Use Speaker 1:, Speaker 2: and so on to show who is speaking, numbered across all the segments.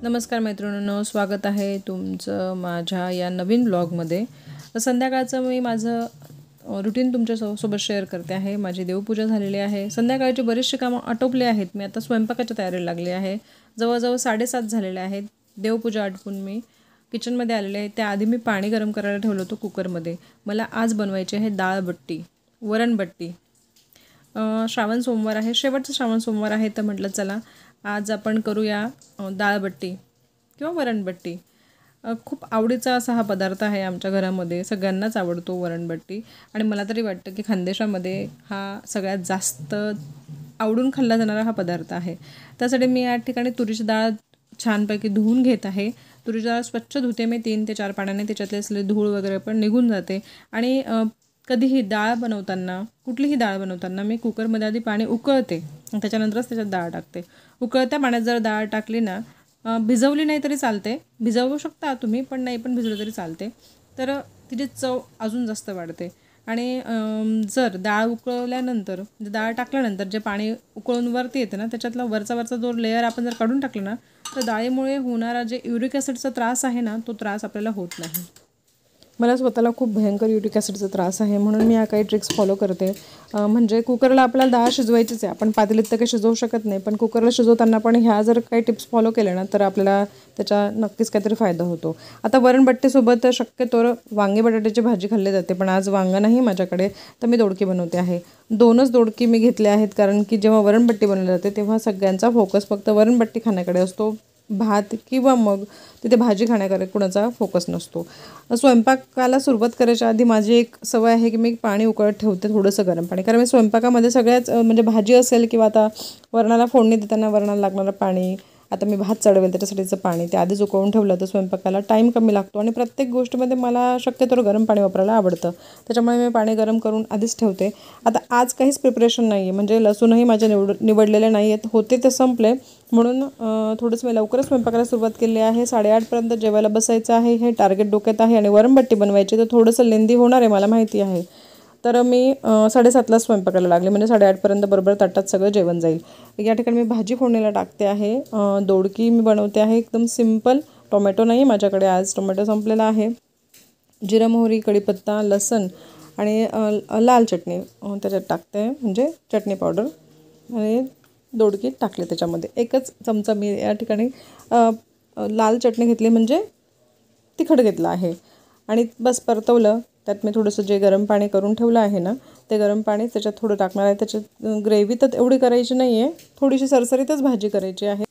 Speaker 1: नमस्कार मैत्रिणींनो, स्वागत आहे तुमचं माझ्या या नवीन ब्लॉगमध्ये। तर संध्याकाळचं मी माझं रुटीन तुमच्यासोबत शेअर करते आहे। माझी देवपूजा झालेली आहे, संध्याकाळची बरीचशी कामं आटोपली आहेत। मी आता स्वयंपाकाच्या तयारीला लागली आहे। जवळजवळ 7:30 झालेले आहेत। देवपूजा आटपून मी किचनमध्ये आलेले आहे। त्याआधी मी पाणी गरम करायला ठेवलं होतं कुकरमध्ये। मला आज बनवायची आहे डाळबट्टी, वरणबट्टी। श्रावण सोमवार आहे, शेवटचा श्रावण सोमवार आहे, तर म्हटलं चला आज आपण करूया डाळबट्टी किंवा वरणबट्टी। खूप आवडीचा असा हा पदार्थ आहे आमच्या घरामध्ये, सगळ्यांनाच आवडतो वरणबट्टी। आणि मला तरी वाटतं की खानदेशामध्ये हा सगळ्यात जास्त आवडून खाल्ला जाणारा हा पदार्थ आहे। त्यासाठी मी या ठिकाणी तुरीची डाळ छानपैकी धुवून घेत आहे। तुरीची डाळ स्वच्छ धुते मी 3 ते 4 पाण्याने, त्याच्यातले असलेले धूळ वगैरे पण निघून जाते। आणि कधीही डाळ बनवताना, कुठलीही डाळ बनवताना मी कुकरमध्ये आधी पाणी उकळते, त्याच्यानंतरच त्याच्यात डाळ टाकते। उकळत्या पाण्यात जर डाळ टाकली ना, भिजवली नाही तरी चालते, भिजवू शकता तुम्ही, पण नाही पण भिजवलं तरी चालते, तर तिची चव अजून जास्त वाढते। आणि जर डाळ उकळल्यानंतर, डाळ टाकल्यानंतर जे पाणी उकळून वरती येते ना, त्याच्यातला वरचा जो लेअर आपण जर काढून टाकलं ना, तर डाळीमुळे होणारा जे युरिक ॲसिडचा त्रास आहे ना, तो त्रास आपल्याला होत नाही। मला स्वतःला खूप भयंकर युरिक ॲसिडचा त्रास आहे, म्हणून मी या काही ट्रिक्स फॉलो करते। म्हणजे कुकरला आपल्याला डाळ शिजवायचीच आहे, आपण पातेलीत तर काही शिजवू शकत नाही, पण कुकरला शिजवताना पण ह्या जर काही टिप्स फॉलो केल्या ना, तर आपल्याला त्याचा नक्कीच काहीतरी फायदा होतो। आता वरणबट्टीसोबत शक्यतोवर वांगे बटाट्याची भाजी खाल्ली जाते, पण आज वांगा नाही माझ्याकडे, तर मी दोडकी बनवते आहे। 2च दोडकी मी घेतले आहेत, कारण की जेव्हा वरणबट्टी बनवली जाते तेव्हा सगळ्यांचा फोकस फक्त वरणबट्टी खाण्याकडे असतो, भात किंवा मग तिथे भाजी खाण्याकडे कुणाचा फोकस नसतो। स्वयंपाकाला सुरुवात करायच्या आधी माझी एक सवय आहे की मी पाणी उकळत ठेवते, थोडंसं गरम पाणी, कारण मी स्वयंपाकामध्ये सगळ्याच म्हणजे भाजी असेल किंवा आता वरणाला फोडणी देताना वरणाला लागणारं पाणी, आता मी भात चढवेल त्याच्यासाठीचं पाणी ते आधीच उकळून ठेवलं तर स्वयंपाकाला टाईम कमी लागतो। आणि प्रत्येक गोष्टीमध्ये मला शक्यतोवर गरम पाणी वापरायला आवडतं, त्याच्यामुळे मी पाणी गरम करून आधीच ठेवते। आता आज काहीच प्रिपरेशन नाही आहे, म्हणजे लसूणही माझे निवडलेले नाही आहेत, होते ते संपले, म्हणून थोडंसं मी लवकरच स्वयंपाकाला सुरुवात केली आहे। 8:30पर्यंत जेवायला बसायचं आहे, हे टार्गेट डोक्यात आहे। आणि वरणबट्टी बनवायची, तर थोडंसं लेंदी होणार आहे मला माहिती आहे, तर मी 7:30ला स्वयंपाकाला लागले, म्हणजे 8:30पर्यंत बरोबर ताटात सगळं जेवण जाईल। या ठिकाणी मी भाजी फोडणीला टाकते आहे। दोडकी मी बनवते आहे एकदम सिंपल, टोमॅटो नाही माझ्याकडे, आज टोमॅटो संपलेला आहे। जिरं, मोहरी, कढीपत्ता, लसूण आणि लाल चटणी त्याच्यात टाकते, म्हणजे चटणी पावडर, आणि दोडकी टाकली त्याच्यामध्ये। 1च चमचा मी या ठिकाणी लाल चटणी घेतली, म्हणजे तिखट घेतलं आहे, आणि बस परतवलं। त्यात मी थोडंसं जे गरम पाणी करून ठेवलं आहे ना, ते गरम पाणी त्याच्यात थोडं टाकणार आहे। त्याच्यात ग्रेव्ही तर एवढी करायची नाही आहे, थोडीशी सरसरीतच भाजी करायची आहे।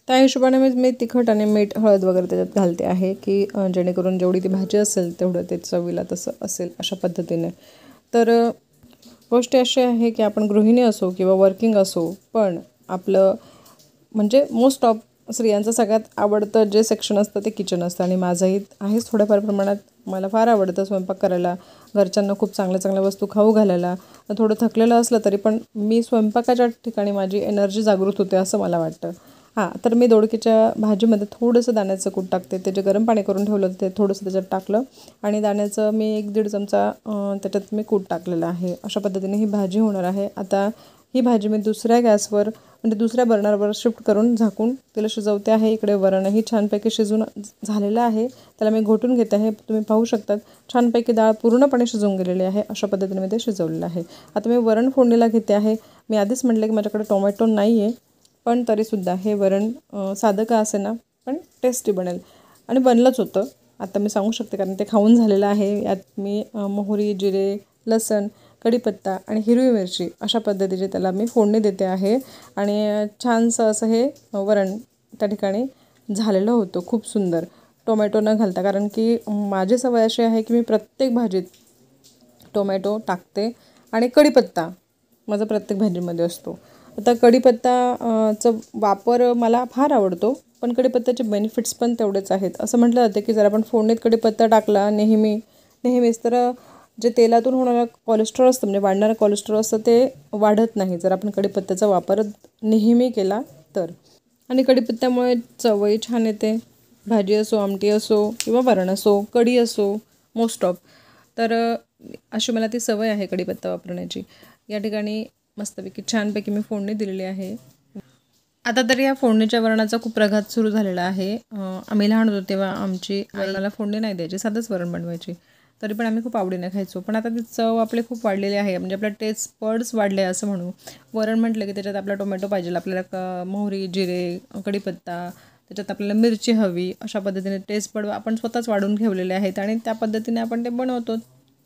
Speaker 1: त्या हिशोबाने मी तिखट आणि मीठ, हळद वगैरे त्याच्यात घालते आहे, की जेणेकरून जेवढी ती भाजी असेल तेवढं ते चवीला तसं असेल अशा पद्धतीने। तर गोष्ट अशी आहे की आपण गृहिणी असो किंवा वर्किंग असो, पण आपलं म्हणजे मोस्ट ऑफ स्त्रियांचं सगळ्यात आवडतं जे सेक्शन असतं ते किचन असतं, आणि माझंही आहेच थोड्याफार प्रमाणात। मला फार आवडतं स्वयंपाक करायला, घरच्यांना खूप चांगल्या चांगल्या वस्तू खाऊ घालायला। थोडं थकलेलं असलं तरी पण मी स्वयंपाकाच्या ठिकाणी माझी एनर्जी जागृत होते असं मला वाटतं। तर मी दोडकीच्या भाजीमध्ये थोडंसं दाण्याचं कूट टाकते, ते जे गरम पाणी करून ठेवलं ते थोडंसं त्याच्यात टाकलं, आणि दाण्याचं मी 1-1.5 चमचा त्याच्यात मी कूट टाकलेलं आहे। अशा पद्धतीने ही भाजी होणार आहे। आता ही भाजी मी दुसऱ्या गॅसवर, म्हणजे दुसऱ्या बर्नरवर शिफ्ट करून झाकून तिला शिजवते आहे। इकडे वरणही छानपैकी शिजून झालेलं आहे, त्याला मी घोटून घेते आहे। तुम्ही पाहू शकतात छानपैकी डाळ पूर्णपणे शिजवून गेलेली आहे, अशा पद्धतीने मी ते शिजवलेलं आहे। आता मी वरण फोडणीला घेते आहे। मी आधीच म्हटलं की माझ्याकडे टोमॅटो नाही आहे, पण तरीसुद्धा हे वरण साधं का असे ना, पण टेस्टी बनेल, आणि बनलंच होतं। आता मी सांगू शकते, कारण ते खाऊन झालेलं आहे। यात मी मोहरी, जिरे, लसूण, कढीपत्ता आणि हिरवी मिरची अशा पद्धतीचे त्याला मी फोडणी देते आहे, आणि छानसं असं हे वरण त्या ठिकाणी झालेलं होतं, खूप सुंदर, टोमॅटो न घालता। कारण की माझी सवय अशी आहे की मी प्रत्येक भाजीत टोमॅटो टाकते, आणि कढीपत्ता माझा प्रत्येक भाजीमध्ये असतो। आता कढीपत्ताचा वापर मला फार आवडतो, पण कढीपत्त्याचे बेनिफिट्स पण तेवढेच आहेत। असं म्हटलं जाते की जर आपण फोडणीत कढीपत्ता टाकला नेहमीच, तर जे तेलातून होणारं कोलेस्ट्रॉल असतं, म्हणजे वाढणारं कोलेस्ट्रॉल असतं, ते वाढत नाही जर आपण कढीपत्त्याचा वापर नेहमी केला तर। आणि कढीपत्त्यामुळे चवही छान येते, भाजी असो, आमटी असो, किंवा वरण असो, कढी असो, मोस्ट ऑफ, तर अशी मला ती सवय आहे कढीपत्ता वापरण्याची। या ठिकाणी मस्तपैकी छानपैकी मी फोडणी दिलेली आहे। आता तर या फोडणीच्या वरणाचा खूप प्रघात सुरू झालेला आहे. आम्ही लहान होतो तेव्हा आमची वरणाला फोडणी नाही द्यायची, साधंच वरण बनवायची. तरी पण आम्ही खूप आवडीने खायचो. पण आता ती चव आपली खूप वाढलेली आहे, म्हणजे आपल्या टेस्ट बड्स वाढले असं म्हणू. वरण म्हटलं की त्याच्यात आपला टोमॅटो पाहिजे, आपल्याला मोहरी, जिरे, कढीपत्ता, त्याच्यात आपल्याला मिरची हवी. अशा पद्धतीने टेस्ट बड आपण स्वतःच वाढून ठेवलेले आहेत आणि त्या पद्धतीने आपण ते बनवतो.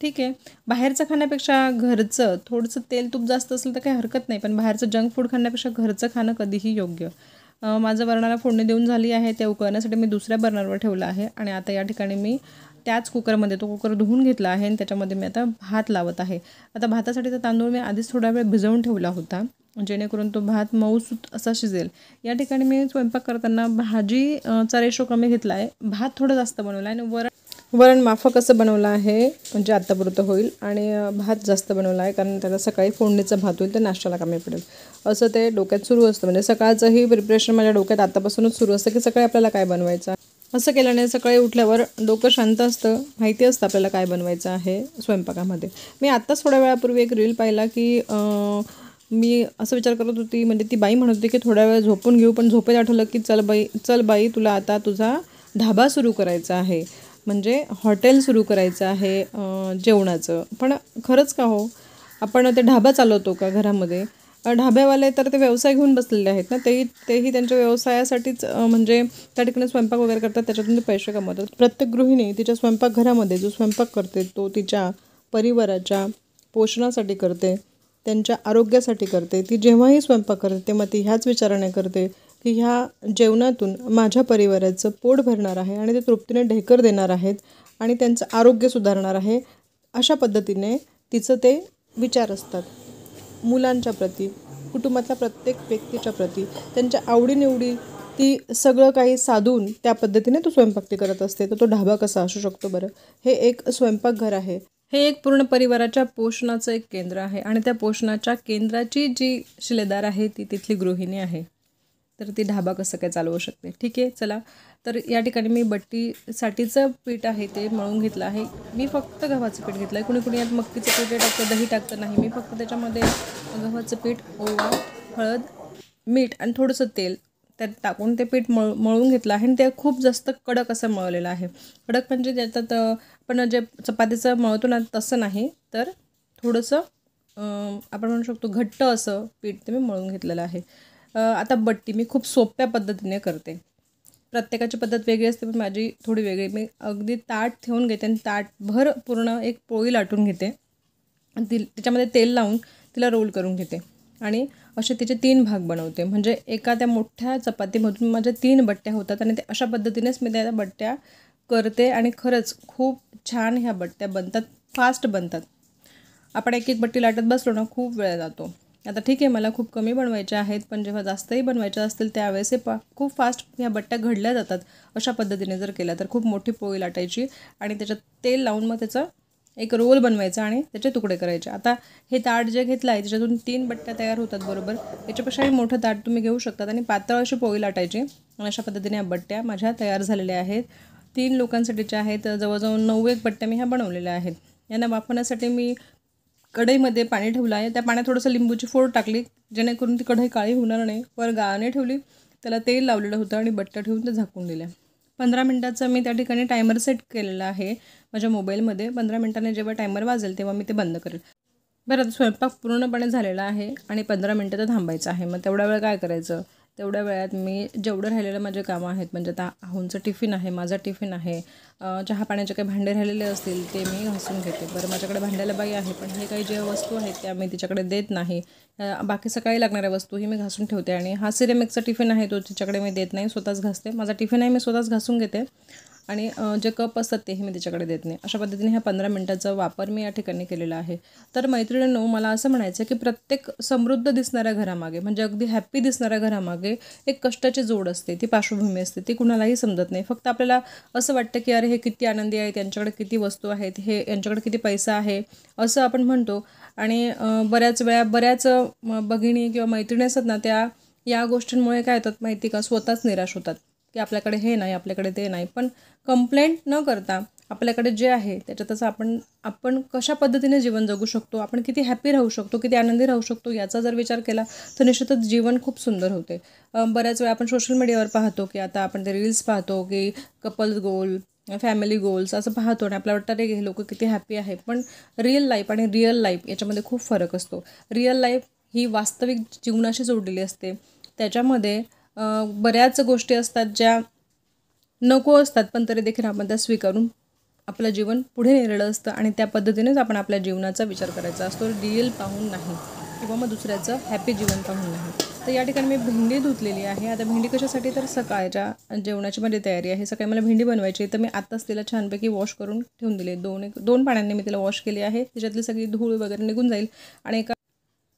Speaker 1: ठीक आहे. बाहेरचं खाण्यापेक्षा घरचं थोडंसं तेल तूप जास्त असलं तर काही हरकत नाही, पण बाहेरचं जंक फूड खाण्यापेक्षा घरचं खाणं कधीही योग्य. माझं बर्नरला फोडणी देऊन झाली आहे. ते उकळण्यासाठी मी दुसऱ्या बर्नरवर ठेवलं आहे आणि आता या ठिकाणी मी त्याच कुकरमध्ये तो कुकर धुवून घेतला आहे आणि त्याच्यामध्ये मी आता भात लावत आहे. आता भातासाठीचा तांदूळ मी आधीच थोडा वेळ भिजवून ठेवला होता, जेणेकरून तो भात मऊसूत असा शिजेल. या ठिकाणी मी स्वयंपाक करताना भाजी चा रेशो कमी घेतला आहे, भात थोडं जास्त बनवला आहे आणि वरण माफक असं बनवलं आहे, म्हणजे आत्तापुरतं होईल. आणि भात जास्त बनवला आहे कारण त्याला सकाळी फोडणीचा भात होईल, तर नाश्त्याला कामी पडेल असं ते डोक्यात सुरू असतं. म्हणजे सकाळचंही प्रिपरेशन माझ्या डोक्यात आत्तापासूनच सुरू असतं की सकाळी आपल्याला काय बनवायचं. असं केल्याने सकाळी उठल्यावर डोकं शांत असतं, माहिती असतं आपल्याला काय बनवायचं आहे स्वयंपाकामध्ये. मी आत्ताच थोड्या वेळापूर्वी एक रील पाहिला की मी असं विचार करत होती, म्हणजे ती बाई म्हणत होती की थोड्या वेळ झोपून घेऊ, पण झोपेत आठवलं की चल बाई तुला आता तुझा ढाबा सुरू करायचा आहे, म्हणजे हॉटेल सुरू करायचं आहे जेवणाचं. पण खरंच का हो, आपण ते ढाबा चालवतो का घरामध्ये? ढाब्यावाले तर ते व्यवसाय घेऊन बसलेले आहेत ना, तेही त्यांच्या व्यवसायासाठीच म्हणजे त्या ठिकाणी स्वयंपाक वगैरे करतात, त्याच्यातून ते पैसे कमवतात. प्रत्येक गृहिणी तिच्या स्वयंपाकघरामध्ये जो स्वयंपाक करते तो तिच्या परिवाराच्या पोषणासाठी करते, त्यांच्या आरोग्यासाठी करते. ती जेव्हाही स्वयंपाक करते तेव्हा ती ह्याच विचाराने करते की ह्या जेवणातून माझ्या परिवाराचं पोट भरणार आहे आणि ते तृप्तीने ढेकर देणार आहेत आणि त्यांचं आरोग्य सुधारणार आहे. अशा पद्धतीने तिचं ते विचार असतात. मुलांच्या प्रती, कुटुंबातल्या प्रत्येक व्यक्तीच्या प्रती, त्यांच्या आवडीनिवडी ती सगळं काही साधून त्या पद्धतीने तो स्वयंपाक ती करत असते. तर तो ढाबा कसा असू शकतो बरं? हे एक स्वयंपाकघर आहे. हे एक पूर्ण परिवाराच्या पोषणाचं एक केंद्र आहे आणि त्या पोषणाच्या केंद्राची जी शिलेदार आहे ती तिथली गृहिणी आहे. तर ती ढाबा कसं काय चालवू शकते? ठीक आहे, चला. तर या ठिकाणी मी बट्टीसाठीचं पीठ आहे ते मळून घेतलं आहे. मी फक्त गव्हाचं पीठ घेतलं आहे. कुणी यात मक्कीचं पीठ टाकतं, दही टाकतं, नाही. मी फक्त त्याच्यामध्ये गव्हाचं पीठ, ओवा, हळद, मीठ आणि थोडंसं तेल त्यात टाकून ते पीठ मळून घेतलं आहे आणि ते खूप जास्त कडक असं मळलेलं आहे. कडक म्हणजे त्याच्यात आपण जे चपातीचं मळतो ना तसं नाही, तर थोडंसं आपण म्हणू शकतो घट्ट असं पीठ ते मी मळून घेतलेलं आहे. आता बट्टी मी खूप सोप्या पद्धतीने करते. प्रत्येकाची पद्धत वेगळी असते, पण माझी थोडी वेगळी. मी अगदी ताट ठेवून घेते आणि ताटभर पूर्ण एक पोळी लाटून घेते आणि त्याच्यामध्ये तेल लावून तिला रोल करून घेते आणि असे तिचे 3 भाग बनवते. म्हणजे एका त्या मोठ्या चपातीमधून माझ्या 3 बट्ट्या होतात आणि अशा पद्धतीनेच मी त्या बट्ट्या करते आणि खरंच खूप छान ह्या बट्ट्या बनतात, फास्ट बनतात. आपण एक बट्टी लाटत बसलो ना खूप वेळ जातो. आता ठीक आहे, मला खूप कमी बनवायच्या आहेत, पण जेव्हा जास्तही बनवायच्या असतील त्यावेळेस खूप फास्ट ह्या बट्ट्या घडल्या जातात. अशा पद्धतीने जर केल्या तर खूप मोठी पोळी लाटायची आणि त्याच्यात तेल लावून मग त्याचा एक रोल बनवायचा आणि त्याचे तुकडे करायचे. आता हे ताट जे घेतलं आहे त्याच्यातून 3 बट्ट्या तयार होतात बरोबर. याच्यापेक्षाही मोठं ताट तुम्ही घेऊ शकतात आणि पातळ अशी पोळी लाटायची आणि अशा पद्धतीने या बट्ट्या माझ्या तयार झालेल्या आहेत. 3 लोकांसाठीच्या आहेत. जवळजवळ 9 बट्ट्या मी ह्या बनवलेल्या आहेत. यांना वाफवण्यासाठी मी कढईमध्ये पाणी ठेवलं आहे. त्या पाण्यात थोडंसं लिंबूची फोड टाकली, जेणेकरून ती कढई काळी होणार नाही. वर गाळणे ठेवली, त्याला तेल लावलेलं होतं आणि बट्ट्या ठेवून ते झाकून दिल्या. 15 मिनटाचा मी त्या ठिकाणी टायमर सेट केलेला आहे माझ्या मोबाईलमध्ये. 15 मिनटाने जेव्हा टायमर वाजेल तेव्हा मी ते बंद करेल. बरं, आता स्वयंपाक पूर्णपणे झालेला आहे आणि 15 मिनटं तर थांबायचं आहे. मग तेवढ्या वेळ काय करायचं? तेवढ्या वेळात मी जेवढं राहिलेलं माझे कामं आहेत, म्हणजे आता आहोंचं टिफिन आहे, माझा टिफिन आहे, चहा पाण्याचे काही भांडे राहिलेले असतील ते मी घासून घेते. बरं, माझ्याकडे भांड्याला बाई आहे, पण हे काही ज्या वस्तू आहेत त्या मी तिच्याकडे देत नाही. बाकी सकाळी लागणाऱ्या वस्तूही मी घासून ठेवते आणि हा सिरेमिकचा टिफिन आहे तो तिच्याकडे मी देत नाही, स्वतःच घासते. माझा टिफिन आहे मी स्वतःच घासून घेते आणि जे कप असतात तेही मी तिच्याकडे देत नाही. अशा पद्धतीने ह्या 15 मिनटाचा वापर मी या ठिकाणी केलेला आहे. तर मैत्रिणींनो, मला असं म्हणायचं की प्रत्येक समृद्ध दिसणाऱ्या घरामागे, म्हणजे अगदी हॅप्पी दिसणाऱ्या घरामागे एक कष्टाची जोड असते, ती पार्श्वभूमी असते, ती कुणालाही समजत नाही. फक्त आपल्याला असं वाटतं की अरे हे किती आनंदी आहेत, यांच्याकडे किती वस्तू आहेत, हे यांच्याकडे किती पैसा आहे, असं आपण म्हणतो. आणि बऱ्याच वेळा बऱ्याच भगिनी किंवा मैत्रिणी असतात ना, त्या या गोष्टींमुळे काय होतात माहिती का, स्वतःच निराश होतात की आपल्याकडे हे नाही, आपल्याकडे ते नाही. पण कंप्लेंट न करता आपल्याकडे जे आहे त्याच्यातच आपण कशा पद्धतीने जीवन जगू शकतो, आपण किती हॅपी राहू शकतो, किती आनंदी राहू शकतो याचा जर विचार केला तर निश्चितच जीवन खूप सुंदर होते. बऱ्याच वेळा आपण सोशल मीडियावर पाहतो की आता आपण ते रील्स पाहतो की कपल्स गोल, फॅमिली गोल्स असं पाहतो आणि आपल्याला वाटतं रे हे लोक किती हॅपी आहे. पण रिअल लाईफ आणि रिअल लाईफ याच्यामध्ये खूप फरक असतो. रिअल लाईफ ही वास्तविक जीवनाशी जोडलेली असते. त्याच्यामध्ये बऱ्याच गोष्टी असतात ज्या नको असतात, पण तरी देखील आपण त्या स्वीकारून आपलं जीवन पुढे नेलेलं असतं आणि त्या पद्धतीनेच आपण आपल्या जीवनाचा विचार करायचा असतो, रिअल पाहून नाही किंवा मग दुसऱ्याचं हॅपी जीवन पाहून नाही. तर या ठिकाणी मी भेंडी धुतलेली आहे. आता भेंडी कशासाठी, तर सकाळच्या जेवणाची माझी तयारी आहे. सकाळी मला भेंडी बनवायची, तर मी आत्ताच तिला छानपैकी वॉश करून ठेवून दिले. दोन पाण्याने मी तिला वॉश केली आहे. त्याच्यातली सगळी धूळ वगैरे निघून जाईल आणि एका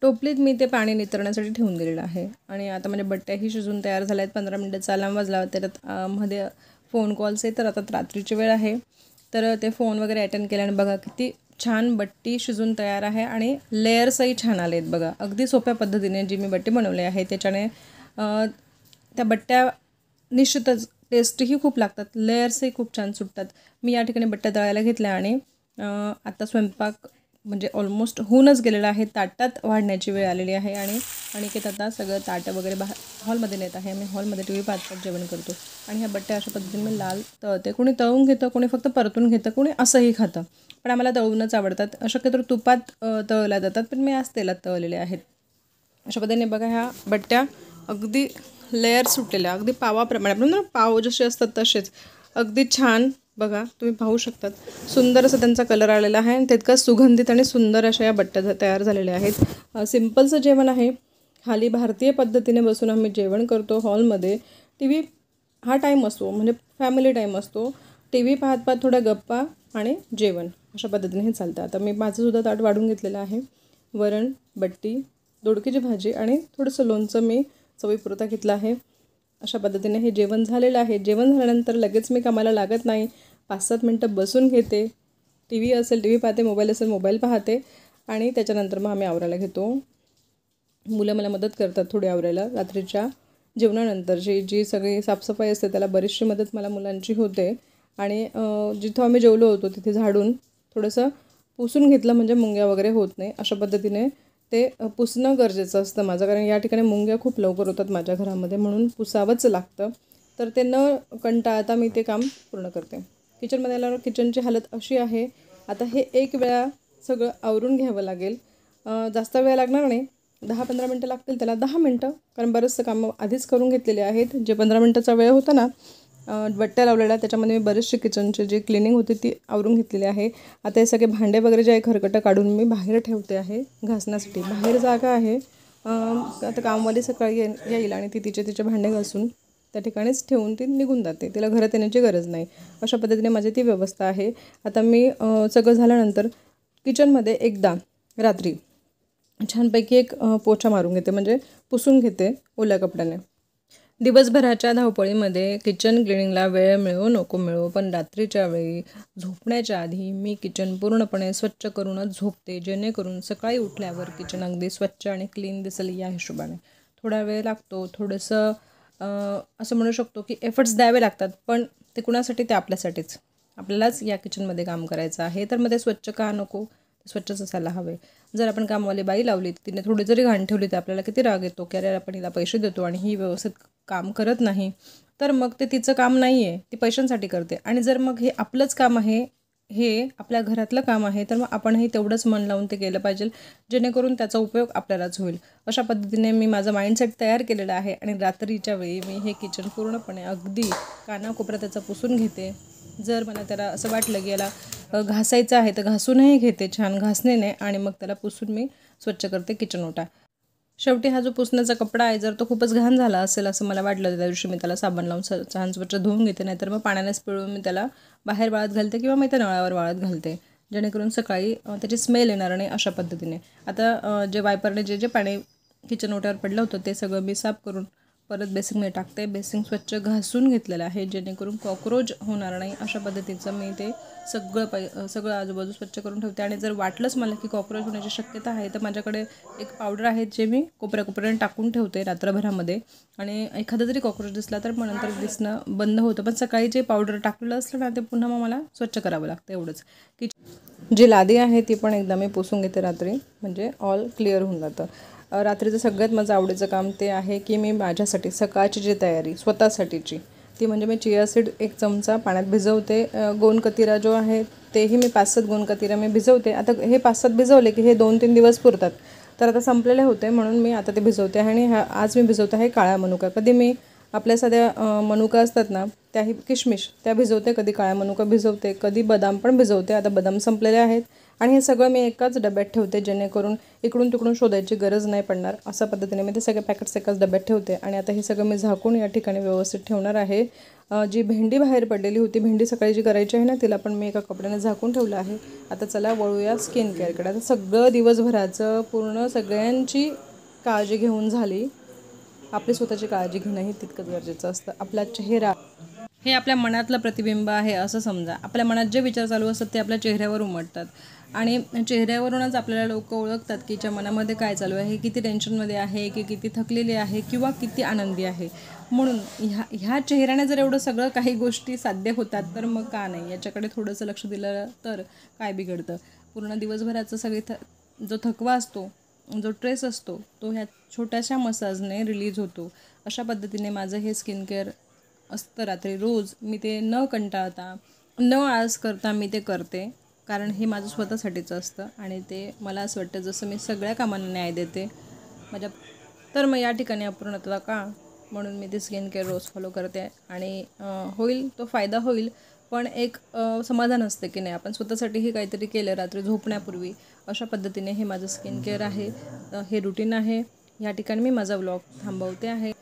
Speaker 1: टोपलीत मी ते पाणी नितरण्यासाठी ठेवून दिलेलं आहे. आणि आता माझ्या बट्ट्याही शिजून तयार झाल्या आहेत. 15 मिनिटाचा अलार्म वाजला. त्याच्यात मध्ये फोन कॉल्स आहे, तर आता रात्रीची वेळ आहे, तर ते फोन वगैरे अटेंड केले आणि बघा किती छान बट्टी शिजून तयार आहे आणि लेयर्सही छान आले आहेत. बघा अगदी सोप्या पद्धतीने जी मी बट्टी बनवली आहे त्याच्याने त्या बट्ट्या निश्चितच टेस्टही खूप लागतात, लेयर्सही खूप छान सुटतात. मी या ठिकाणी बट्ट्या तळायला घेतल्या आणि आता स्वयंपाक म्हणजे ऑलमोस्ट होऊनच गेलेला आहे. ताटात वाढण्याची वेळ आलेली आहे आणि अनिकेत आता सगळं ताटं वगैरे हॉलमध्ये नेत आहे. आम्ही हॉलमध्ये टी व्ही पाहत जेवण करतो आणि ह्या बट्ट्या अशा पद्धतीने मी लाल तळते. कोणी तळून घेतं, कोणी फक्त परतून घेतं, कोणी असंही खातं, पण आम्हाला तळूनच आवडतात. शक्यतो तुपात तळल्या जातात, पण मी आज तेलात तळलेले आहेत. अशा पद्धतीने बघा ह्या बट्ट्या अगदी लेअर सुटलेल्या, अगदी पावाप्रमाणे आपण ना पाव जसे असतात तसेच अगदी छान. बघा तुम्ही पाहू शकतात सुंदर असं त्यांचा कलर आलेला आहे आणि तितका सुगंधित आणि सुंदर अशा या बट्ट्या तयार झालेल्या आहेत. सिम्पलचं जेवण आहे. खाली भारतीय पद्धतीने बसून आम्ही जेवण करतो हॉलमध्ये. टी व्ही हा टाईम असतो म्हणजे फॅमिली टाईम असतो. टी व्ही पाहत पाहत थोड्या गप्पा आणि जेवण अशा पद्धतीने हे चालतं. आता मी माझंसुद्धा ताट वाढून घेतलेलं आहे. वरण, बट्टी, दोडकीची भाजी आणि थोडंसं लोणचं मी चवीपुरता घेतलं आहे. अशा पद्धतीने हे जेवण झालेलं आहे. जेवण झाल्यानंतर लगेच मी कामाला लागत नाही. 5-7 मिनटं बसून घेते. टी व्ही असेल टी व्ही पाहते, मोबाईल असेल मोबाईल पाहते आणि त्याच्यानंतर मग आम्ही आवरायला घेतो. मुलं मला मदत करतात थोडी आवरायला. रात्रीच्या जेवणानंतरची जी सगळी साफसफाई असते त्याला बरीचशी मदत मला मुलांची होते आणि जिथं आम्ही जेवलो होतो तिथे झाडून थोडंसं पुसून घेतलं म्हणजे मुंग्या वगैरे होत नाही. अशा पद्धतीने ते पुसणं गरजेचं असतं माझं, कारण या ठिकाणी मुंग्या खूप लवकर होतात माझ्या घरामध्ये, म्हणून पुसावंच लागतं. तर ते न कंटाळता मी ते काम पूर्ण करते. किचनमध्ये आल्यावर किचनची हालत अशी आहे. आता हे एक वेळा सगळं आवरून घ्यावं लागेल. जास्त वेळ लागणार नाही, 10-15 मिनटं लागतील त्याला. 10 मिनटं, कारण बरेचसं कामं आधीच करून घेतलेले आहेत. जे 15 मिनटाचा वेळ होता ना बट्ट्या लावलेल्या त्याच्यामध्ये मी बरेचसे किचनची जी क्लिनिंग होती ती आवरून घेतलेली आहे. आता हे सगळे भांडे वगैरे जे आहे खरकटं काढून मी बाहेर ठेवते आहे घासण्यासाठी. बाहेर जागा आहे. आता कामवाली सकाळी येईल आणि ती तिचे भांडे घासून त्या ठिकाणीच ठेवून ती निघून जाते. तिला घरात येण्याची गरज नाही. अशा पद्धतीने माझी ती व्यवस्था आहे. आता मी सगळं झाल्यानंतर किचनमध्ये एकदा रात्री छानपैकी एक पोछा मारून घेते, म्हणजे पुसून घेते ओल्या कपड्याने. दिवसभराच्या धावपळीमध्ये किचन क्लिनिंगला वेळ मिळो नको मिळो, पण रात्रीच्या वेळी झोपण्याच्या आधी मी किचन पूर्णपणे स्वच्छ करूनच झोपते, जेणेकरून सकाळी उठल्यावर किचन अगदी स्वच्छ आणि क्लीन दिसेल या हिशोबाने. थोडा वेळ लागतो, थोडंसं असं म्हणू शकतो की एफर्ट्स द्यावे लागतात, पण ते कुणासाठी, ते आपल्यासाठीच. आपल्यालाच या किचनमध्ये काम करायचं आहे, तर मग ते स्वच्छ का नको, स्वच्छच असायला हवे. जर आपण कामवाली बाई लावली तर तिने थोडी जरी घाण ठेवली तर आपल्याला किती राग येतो की अरे आपण हिला पैसे देतो आणि ही व्यवस्थित काम करत नाही, तर मग ते तिचं काम नाही आहे, ती पैशांसाठी करते. आणि जर मग हे आपलंच काम आहे, हे आपल्या घरातलं काम आहे, तर मग आपणही तेवढंच मन लावून ते केलं पाहिजे, जेणेकरून त्याचा उपयोग आपल्यालाच होईल. अशा पद्धतीने मी माझं माइंडसेट तयार केलेलं आहे आणि रात्रीच्या वेळी मी हे किचन पूर्णपणे अगदी कानाकोपऱ्यात त्याचा पुसून घेते. जर मला त्याला असं वाटलं की याला घासायचं आहे तर घासूनही घेते छान घासणीने आणि मग त्याला पुसून मी स्वच्छ करते किचन ओटा. शेवटी हा जो पुसण्याचा कपडा आहे, जर तो खूपच घाण झाला असेल असं मला वाटलं त्या दिवशी मी त्याला साबण लावून छान स्वच्छ धुवून घेते, नाहीतर मग पाण्यानेच पिळून मी त्याला बाहेर वाळत घालते किंवा मी त्या नळावर वाळत घालते, जेणेकरून सकाळी त्याची स्मेल येणार नाही. अशा पद्धतीने आता जे वायपरने जे पाणी किचन ओट्यावर पडलं होतं ते सगळं मी साफ करून परत बेसिंगमध्ये टाकते. बेसिंग स्वच्छ घासून घेतलेलं आहे जेणेकरून कॉक्रोच होणार नाही अशा पद्धतीचं मी ते सगळं आजूबाजू स्वच्छ करून ठेवते. आणि जर वाटलंच मला की कॉक्रोच होण्याची शक्यता आहे तर माझ्याकडे एक पावडर आहे जे मी कोपऱ्याने टाकून ठेवते रात्रभरामध्ये. आणि एखादा जरी कॉक्रोच दिसला तर मग नंतर दिसणं बंद होतं. पण सकाळी जे पावडर टाकलेलं असलं ना ते पुन्हा मग मला स्वच्छ करावं लागतं. एवढंच की जी लादी आहे ती पण एकदा मी पुसून घेते रात्री, म्हणजे ऑल क्लिअर होऊन जातं. रात्रीचं सगळ्यात माझं आवडीचं काम ते आहे की मी माझ्यासाठी सकाळची जी तयारी स्वतःसाठीची ती म्हणजे मी चिया सीड 1 चमचा पाण्यात भिजवते. गोंदकतिरा जो आहे तेही मी 5-7 गोंदकतिरा मी भिजवते. आता हे 5-7 भिजवले की हे 2-3 दिवस पुरतात. तर आता संपलेले होते म्हणून मी आता ते भिजवते. आणि आज मी भिजवते आहे काळा मनुका. कधी मी आपल्या साध्या मनुका असतात ना त्याही किशमिश त्या भिजवते, कधी काळा मनुका भिजवते, कधी बदाम पण भिजवते. आता बदाम संपलेले आहेत. आणि हे सगळं मी एकाच डब्यात ठेवते जेणेकरून इकडून तिकडून शोधायची गरज नाही पडणार. अशा पद्धतीने मी ते सगळे पॅकेट्स एकाच डब्यात ठेवते. आणि आता हे सगळं मी झाकून या ठिकाणी व्यवस्थित ठेवणार आहे. जी भेंडी बाहेर पडलेली होती, भेंडी सकाळी जी करायची आहे ना तिला पण मी एका कपड्याने झाकून ठेवलं आहे. आता चला वळूया स्किन केअरकडे. आता सगळं दिवसभराचं पूर्ण सगळ्यांची काळजी घेऊन झाली. आपली स्वतःची काळजी घेणंही तितकंच गरजेचं असतं. आपला चेहरा हे आपल्या मनातलं प्रतिबिंब आहे असं समजा. आपल्या मनात जे विचार चालू असतात ते आपल्या चेहऱ्यावर उमटतात. आणि चेहऱ्यावरूनच आपल्याला लोक ओळखतात की हिच्या मनामध्ये काय चालू आहे, किती टेन्शनमध्ये आहे, की किती थकलेली आहे किंवा किती आनंदी आहे. म्हणून ह्या चेहऱ्याने जर एवढं सगळं काही गोष्टी साध्य होतात तर मग का नाही, याच्याकडे थोडंसं लक्ष दिलं तर काय बिघडतं. पूर्ण दिवसभराचं जो थकवा असतो, जो स्ट्रेस असतो तो ह्या छोट्याशा मसाजने रिलीज होतो. अशा पद्धतीने माझं हे स्किन केअर असतं. रात्री रोज मी ते न कंटाळता न आळस करता मी ते करते. कारण हे माझं स्वतःसाठीचं असतं आणि ते मला असं वाटतं जसं मी सगळ्या कामांना न्याय देते माझ्या, तर मग या ठिकाणी अपूर्णता का, म्हणून मी ते स्किन केअर रोज फॉलो करते. आणि होईल तो फायदा होईल, पण एक समाधान असतं की नाही आपण स्वतःसाठीही काहीतरी केलं रात्री झोपण्यापूर्वी. अशा पद्धतीने हे माझं स्किन केअर आहे, हे रुटीन आहे. या ठिकाणी मी माझा व्लॉग थांबवते आहे.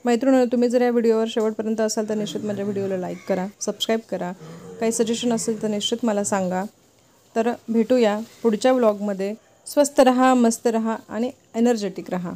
Speaker 1: मैत्रिणींनो, तुम्ही जर या व्हिडिओवर शेवटपर्यंत असाल तर निश्चित माझ्या व्हिडिओला लाईक करा, सबस्क्राईब करा. काही सजेशन असेल तर निश्चित मला सांगा. तर भेटूया पुढच्या व्लॉगमध्ये. स्वस्त रहा, मस्त रहा आणि एनर्जेटिक रहा.